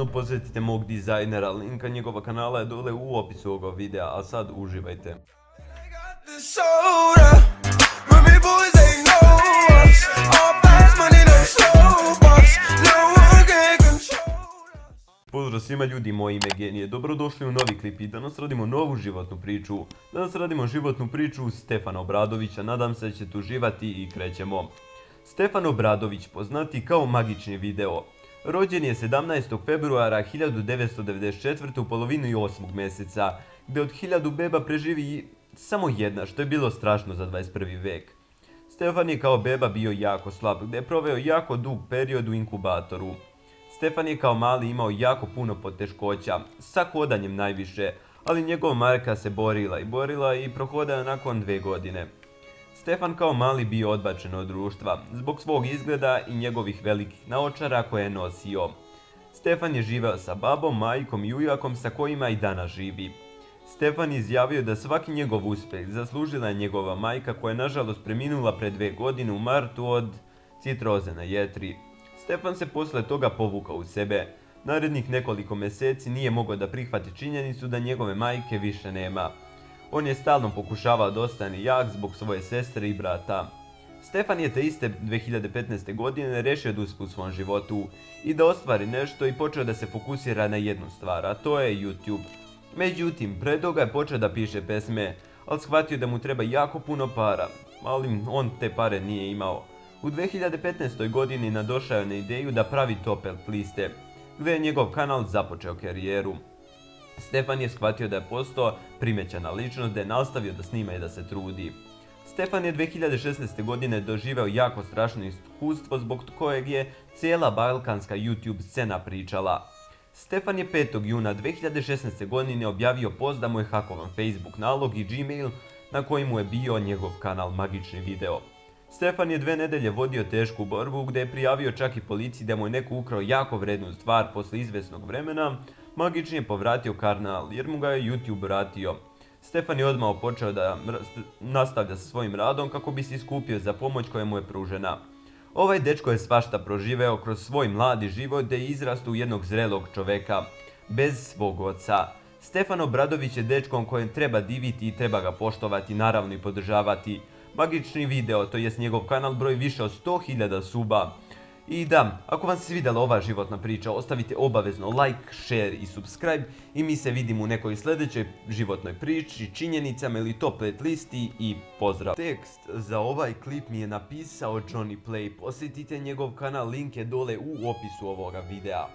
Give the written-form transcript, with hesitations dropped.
obavezno posjetite mog dizajnera, linka njegova kanala je dole u opisu ovoga videa, a sad uživajte. Pozdrav svima ljudi, moje ime Genije, dobrodošli u novi klip i danas radimo novu životnu priču. Danas radimo životnu priču Stefana Obradovića, nadam se da ćete uživati i krećemo. Stefan Obradović, poznati kao Magični video. Rođen je 17. februara 1994. u polovini 8. mjeseca, gdje od 1000 beba preživi samo jedna, što je bilo strašno za 21. vek. Stefan je kao beba bio jako slab, gdje je proveo jako dug period u inkubatoru. Stefan je kao mali imao jako puno poteškoća, sa hodanjem najviše, ali njegova majka se borila i prohodao je nakon 2 godine. Stefan kao mali bio odbačen od društva, zbog svog izgleda i njegovih velikih naočara koje je nosio. Stefan je živeo sa babom, majkom i ujakom sa kojima i danas živi. Stefan je izjavio da svaki njegov uspjeh zaslužila je njegova majka koja je nažalost preminula pre 2 godine u martu od citroze na jetri. Stefan se posle toga povukao u sebe. Narednih nekoliko mjeseci nije mogao da prihvati činjenicu da njegove majke više nema. On je stalno pokušavao da ostane jak zbog svoje sestre i brata. Stefan je te iste 2015. godine rešio da uspije u svom životu i da ostvari nešto i počeo da se fokusira na jednu stvar, a to je YouTube. Međutim, pre toga je počeo da piše pesme, ali shvatio da mu treba jako puno para, ali on te pare nije imao. U 2015. godini nadošao je na ideju da pravi top liste, gdje je njegov kanal započeo karijeru. Stefan je shvatio da je postao primećena ličnost, da je nastavio da snima i da se trudi. Stefan je 2016. godine doživeo jako strašno iskustvo zbog kojeg je cijela balkanska YouTube scena pričala. Stefan je 5. juna 2016. godine objavio post da mu je hakovan Facebook nalog i Gmail na kojemu je bio njegov kanal Magični video. Stefan je 2 nedelje vodio tešku borbu gdje je prijavio čak i policiji da mu je neko ukrao jako vrednu stvar posle izvesnog vremena. Magični je povratio kanal jer mu ga je YouTube vratio. Stefan je odmah počeo da nastavlja sa svojim radom kako bi se iskupio za pomoć koja mu je pružena. Ovaj dečko je svašta proživeo kroz svoj mladi život gdje je izrastao u jednog zrelog čoveka, bez svog oca. Stefan Obradović je dečkom kojem treba diviti i treba ga poštovati, naravno i podržavati. Magični video, to jest njegov kanal, broji više od 100.000 suba. I da, ako vam se svidjela ova životna priča, ostavite obavezno like, share i subscribe i mi se vidimo u nekoj sljedećoj životnoj priči, činjenicama ili top listi i pozdrav. Tekst za ovaj klip mi je napisao Johnny Play, posjetite njegov kanal, link je dole u opisu ovoga videa.